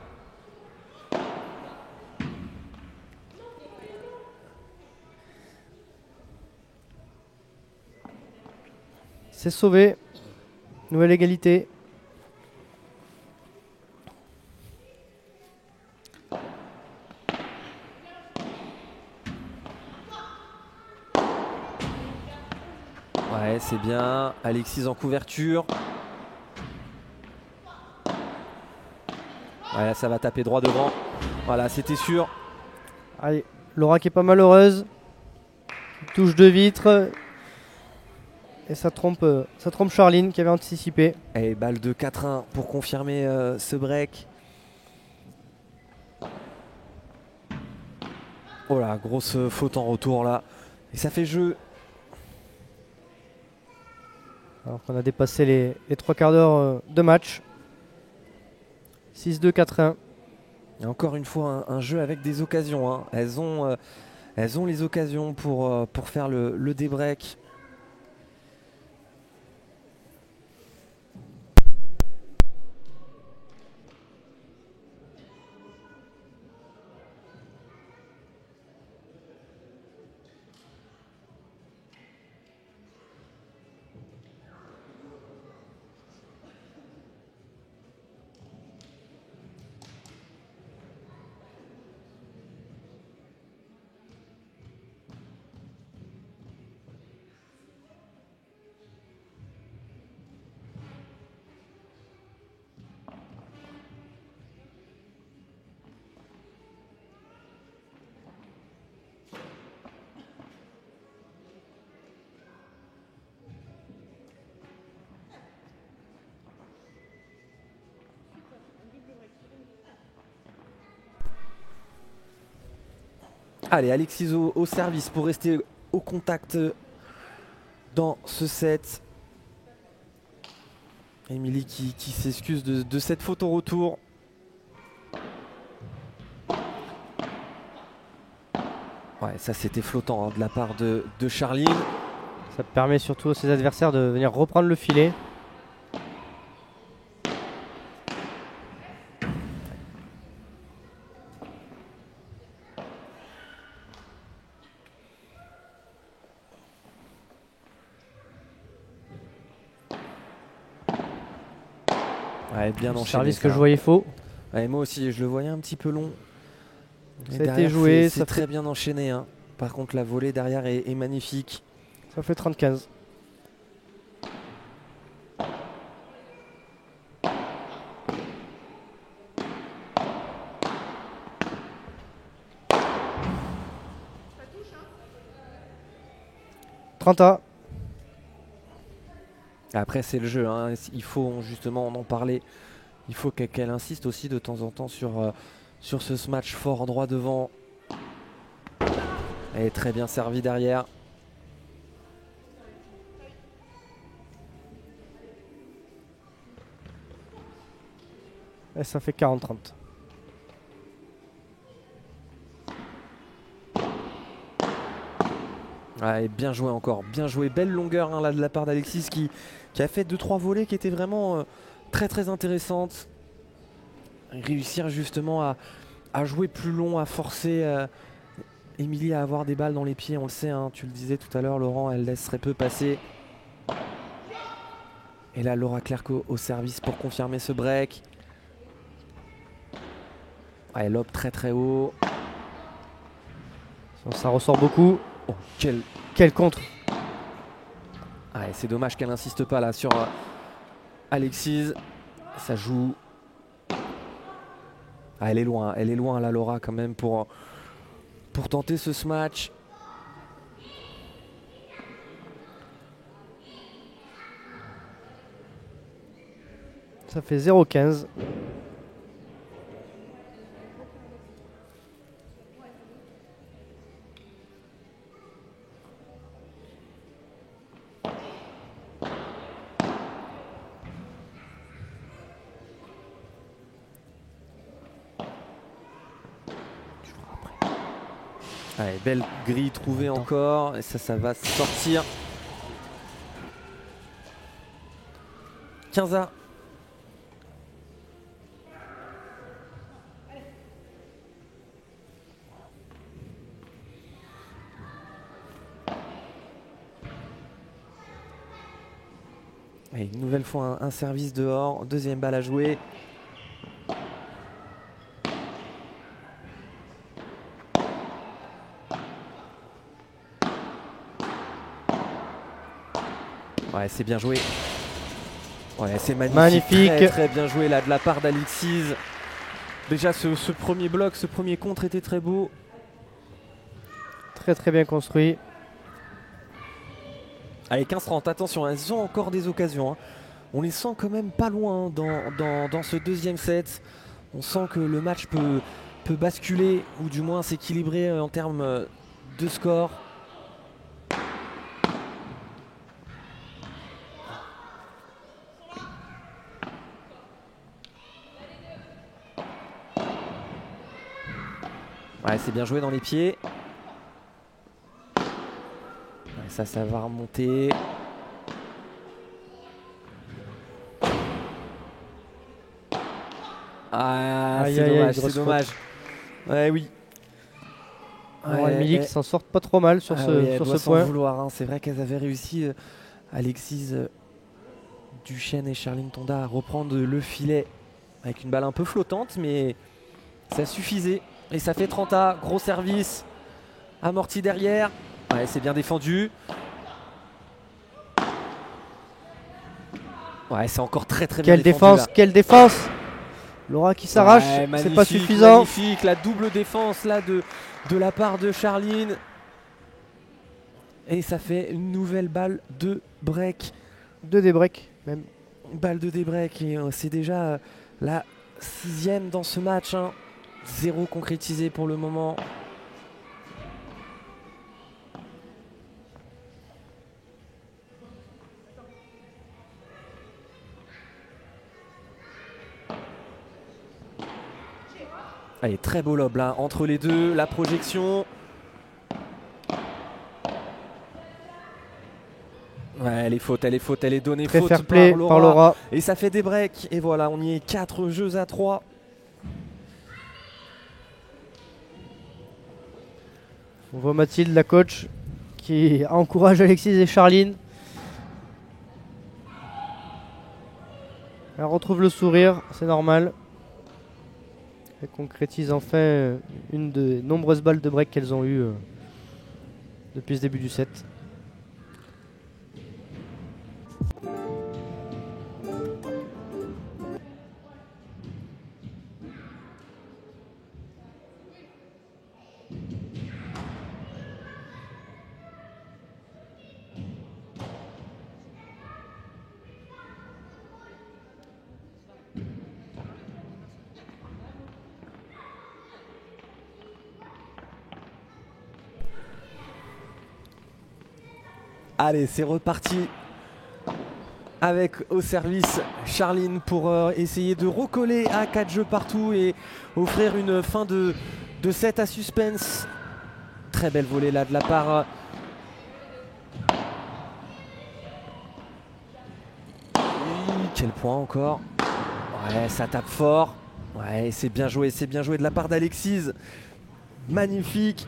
C'est sauvé. Nouvelle égalité. Ouais, c'est bien. Alexis en couverture. Ouais, là, ça va taper droit devant. Voilà, c'était sûr. Allez, Laura qui est pas malheureuse. Touche de vitre. Et ça trompe Charline qui avait anticipé. Et balle de 4-1 pour confirmer ce break. Oh là, grosse faute en retour là. Et ça fait jeu. Alors qu'on a dépassé les 3 quarts d'heure de match. 6-2, 4-1. Et encore une fois, un jeu avec des occasions. Hein. Elles ont les occasions pour faire le débreak. Allez, Alexis au service pour rester au contact dans ce set. Émilie qui s'excuse de cette faute au retour. Ouais, ça c'était flottant hein, de la part de Charline. Ça permet surtout à ses adversaires de venir reprendre le filet. Ouais, bien enchaîné. Service que je voyais faux. Ouais, moi aussi, je le voyais un petit peu long. Ça a été joué. C'est très bien enchaîné. Hein. Par contre, la volée derrière est magnifique. Ça fait 30-15. Après, c'est le jeu, hein. Il faut justement en parler. Il faut qu'elle insiste aussi de temps en temps sur ce smash fort droit devant. Elle est très bien servie derrière. Et ça fait 40-30. Ouais, bien joué encore, bien joué. Belle longueur hein, là, de la part d'Alexis qui a fait 2-3 volées qui étaient vraiment très très intéressantes. Réussir justement à jouer plus long, à forcer Émilie à avoir des balles dans les pieds, on le sait, hein, tu le disais tout à l'heure Laurent, elle laisse très peu passer. Et là Laura Clerc au service pour confirmer ce break. Ouais, lob très très haut. Ça ressort beaucoup. Oh, quel contre. Ouais, c'est dommage qu'elle n'insiste pas là sur Alexis. Ça joue. Ah, elle est loin là Laura quand même pour tenter ce smash. Ça fait 0-15. Allez, belle grille trouvée encore. Et ça va sortir. 15-1. Et une nouvelle fois un service dehors. Deuxième balle à jouer. Ouais, c'est bien joué. Ouais, c'est magnifique. Très, très bien joué là de la part d'Alexis. Déjà ce premier bloc, ce premier contre était très beau. Très très bien construit. Allez, 15-30, attention, elles ont encore des occasions. Hein. On les sent quand même pas loin dans ce deuxième set. On sent que le match peut basculer ou du moins s'équilibrer en termes de score. Ouais, c'est bien joué dans les pieds. Ouais, ça va remonter. Ah, c'est dommage. Ouais, oui. Ouais, Émilie qui s'en sortent pas trop mal sur ce point. Vouloir, hein. C'est vrai qu'elles avaient réussi, Alexis Duchesne et Charline Tonda, à reprendre le filet avec une balle un peu flottante, mais ça suffisait. Et ça fait 30A, gros service, amorti derrière. Ouais, c'est bien défendu. Ouais, c'est encore très très bien défendu. Quelle défense! Laura qui s'arrache, ouais, c'est pas suffisant. Magnifique, la double défense là de la part de Charline. Et ça fait une nouvelle balle de break. De débreak même. Balle de débreak et c'est déjà la 6e dans ce match. Hein. 0 concrétisé pour le moment. Allez, très beau lob là, entre les deux, la projection. Ouais, elle est faute, elle est donnée très faute fair play par Laura. Et ça fait des breaks. Et voilà, on y est 4 jeux à 3. On voit Mathilde, la coach, qui encourage Alexis et Charline. Elle retrouve le sourire, c'est normal. Elle concrétise enfin une des nombreuses balles de break qu'elles ont eues depuis ce début du set. Allez, c'est reparti avec au service Charline pour essayer de recoller à 4 jeux partout et offrir une fin de set à suspense. Très belle volée là de la part quel point encore. Ouais, ça tape fort. Ouais, c'est bien joué de la part d'Alexis. Magnifique.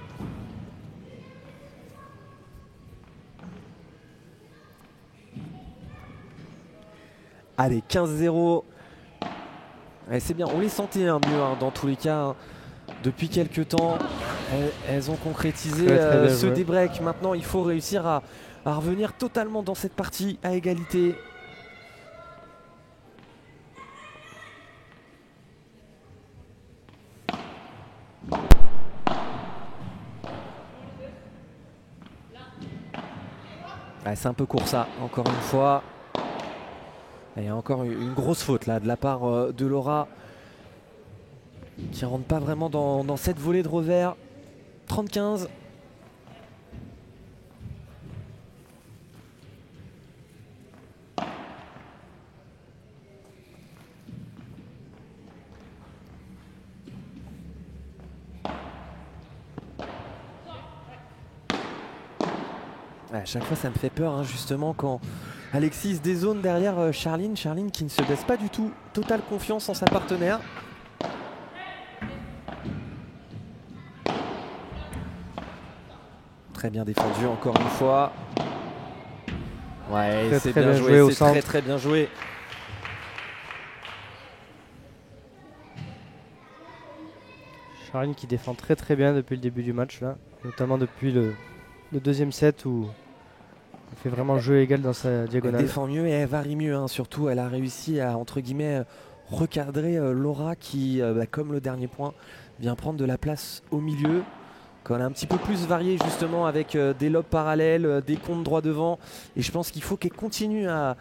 Allez, 15-0. Ouais, c'est bien, on les sentait mieux dans tous les cas. Depuis quelques temps, elles ont concrétisé ce débreak. Maintenant, il faut réussir à revenir totalement dans cette partie à égalité. Ouais, c'est un peu court ça, encore une fois. Il y a encore une grosse faute là de la part de Laura qui rentre pas vraiment dans cette volée de revers. 30-15. À chaque fois ça me fait peur justement quand Alexis dézone derrière Charline qui ne se baisse pas du tout. Totale confiance en sa partenaire. Très bien défendu encore une fois. Ouais, c'est bien joué, c'est très bien joué. Charline qui défend très bien depuis le début du match là, notamment depuis le deuxième set où elle fait vraiment jeu égal dans sa diagonale. Elle défend mieux et elle varie mieux, surtout elle a réussi à entre guillemets recadrer Laura qui, comme le dernier point, vient prendre de la place au milieu. Quand elle a un petit peu plus varié justement avec des lobes parallèles, des comptes droit devant, et je pense qu'il faut qu'elle continue à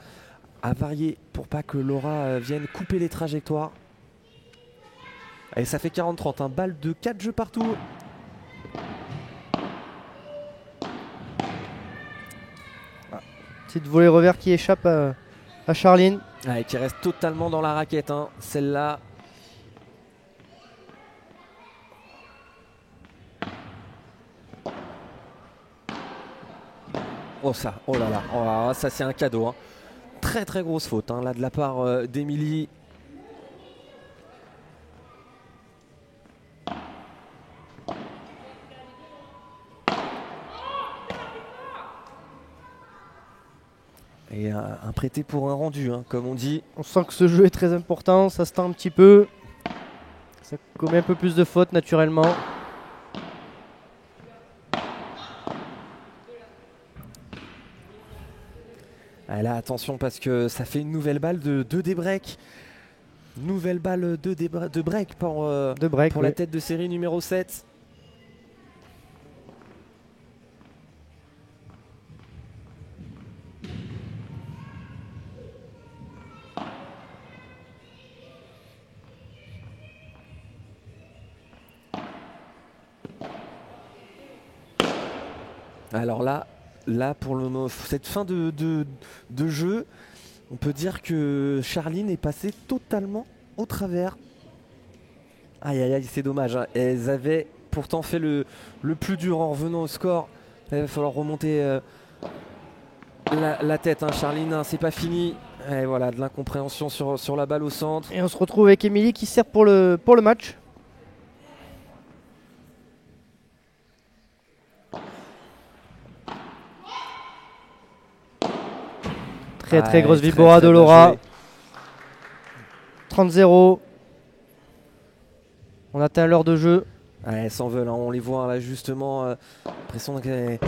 varier pour pas que Laura vienne couper les trajectoires. Et ça fait 40-30, un balle de 4 jeux partout. Petite volée revers qui échappe à Charline. Et qui reste totalement dans la raquette, celle-là. Oh ça, oh là là, oh, ça c'est un cadeau. Très grosse faute là de la part d'Emilie. Et un prêté pour un rendu, comme on dit. On sent que ce jeu est très important, ça se tend un petit peu. Ça commet un peu plus de fautes naturellement. Là, attention parce que ça fait une nouvelle balle de débreak. Nouvelle balle de break pour la tête de série numéro 7. Alors là pour cette fin de jeu, on peut dire que Charline est passée totalement au travers. Aïe, c'est dommage. Elles avaient pourtant fait le plus dur en revenant au score. Il va falloir remonter la tête, Charline, c'est pas fini. Et voilà, de l'incompréhension sur la balle au centre. Et on se retrouve avec Emilie qui sert pour le match. Très grosse vibora de Laura. 30-0. On atteint l'heure de jeu. Elles s'en veulent, on les voit là justement. L'impression qu'elles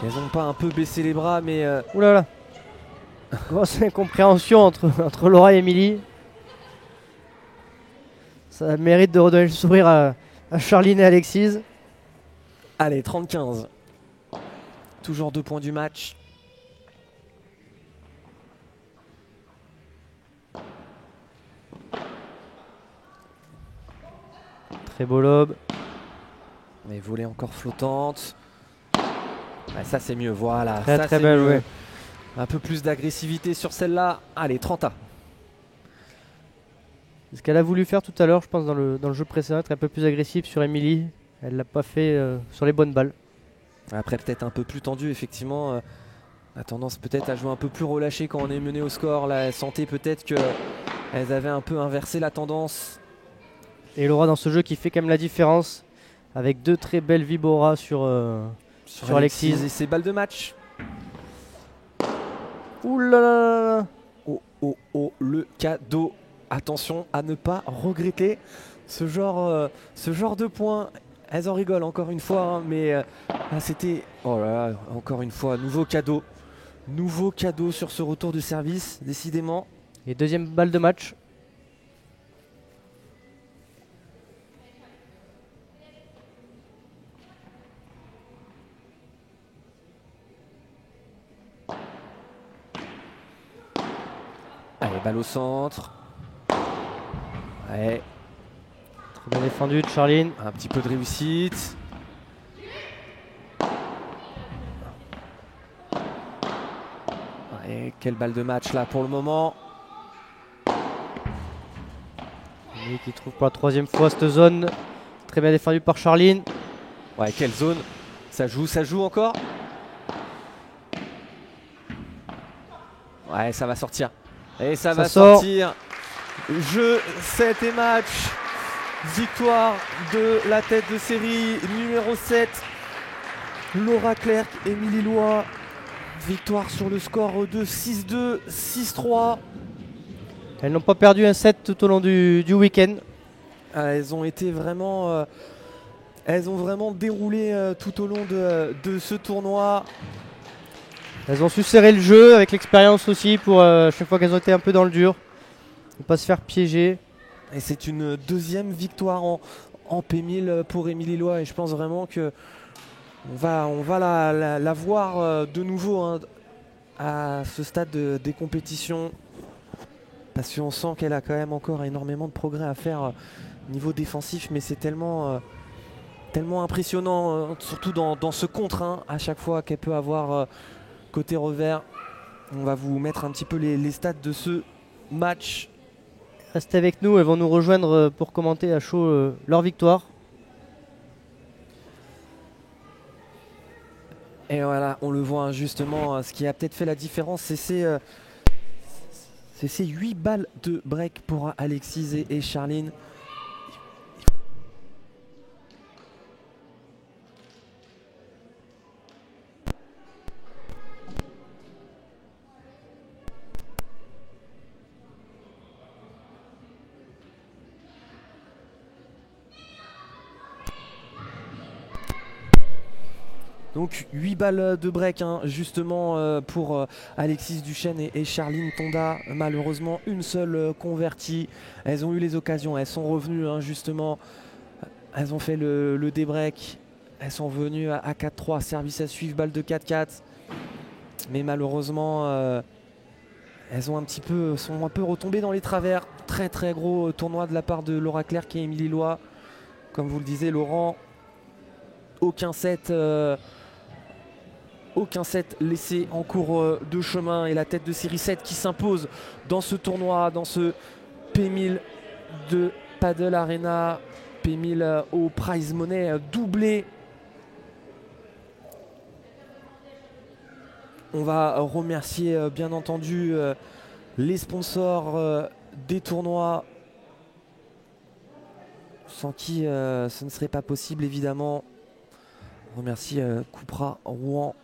n'ont pas un peu baissé les bras, mais. Ouh là là. Grosse incompréhension entre Laura et Emilie. Ça mérite de redonner le sourire à Charline et Alexis. Allez, 30-15. Toujours 2 points du match. Très beau lob. Mais volée encore flottante. Ouais, ça c'est mieux, voilà. Très Ça, très c'est belle, mieux. ouais. Un peu plus d'agressivité sur celle-là. Allez, 30 A. Ce qu'elle a voulu faire tout à l'heure, je pense, dans le jeu précédent, être un peu plus agressif sur Emily. Elle l'a pas fait sur les bonnes balles. Après, peut-être un peu plus tendu, effectivement. A tendance peut-être à jouer un peu plus relâché quand on est mené au score. Là, elle sentait peut-être qu'elles avaient un peu inversé la tendance. Et Laura dans ce jeu qui fait quand même la différence, avec 2 très belles Vibora sur Alexis. Et ses balles de match. Ouh là là là là. Oh, oh, oh, le cadeau. Attention à ne pas regretter ce genre de points. Elles en rigolent encore une fois, hein, mais c'était... Oh là là, encore une fois, nouveau cadeau. Nouveau cadeau sur ce retour de service, décidément. Et deuxième balle de match. Allez, balle au centre. Ouais, Très bien défendu de Charline. un petit peu de réussite. Ouais, quelle balle de match là pour le moment. Emily qui trouve pour la 3e fois cette zone. Très bien défendu par Charline. Ouais, quelle zone. Ça joue encore. Ouais, ça va sortir. Et ça va sort. sortir. Jeu 7 et match. Victoire de la tête de série numéro 7. Laura Clerc, Émilie Loy. Victoire sur le score de 6-2, 6-3. Elles n'ont pas perdu un set tout au long du week-end. Elles ont été vraiment... elles ont vraiment déroulé tout au long de ce tournoi. Elles ont su serrer le jeu avec l'expérience aussi pour chaque fois qu'elles ont été un peu dans le dur. Ne pas se faire piéger. Et c'est une deuxième victoire en P1000 pour Émilie Loy. Et je pense vraiment que on va la voir de nouveau, hein, à ce stade des compétitions. Parce qu'on sent qu'elle a quand même encore énormément de progrès à faire niveau défensif. Mais c'est tellement impressionnant, surtout dans ce contre, hein, à chaque fois qu'elle peut avoir côté revers. On va vous mettre un petit peu les stats de ce match. Restez avec nous, elles vont nous rejoindre pour commenter à chaud leur victoire. Et voilà, on le voit, hein, justement, ce qui a peut-être fait la différence, c'est ces 8 balles de break pour Alexis et Charline. Donc 8 balles de break, hein, justement, pour Alexis Duchesne et Charline Tonda. Malheureusement, une seule convertie. Elles ont eu les occasions, elles sont revenues, hein, justement. Elles ont fait le débreak. Elles sont venues à 4-3, service à suivre, balle de 4-4. Mais malheureusement, elles sont un peu retombées dans les travers. Très très gros tournoi de la part de Laura Clerc et Émilie Loy. Comme vous le disiez, Laurent, aucun set laissé en cours de chemin, et la tête de série 7 qui s'impose dans ce tournoi, dans ce P1000 de Paddle Arena. P1000 au prize money doublé. On va remercier bien entendu les sponsors des tournois, sans qui ce ne serait pas possible, évidemment. On remercie Cupra Rouen.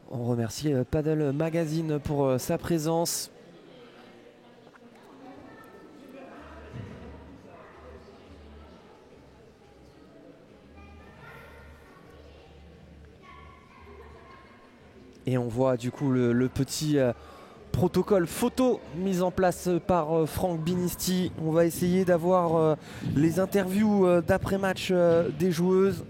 On remercie Paddle Magazine pour sa présence. Et on voit du coup le petit protocole photo mis en place par Franck Binisti. On va essayer d'avoir les interviews d'après-match des joueuses.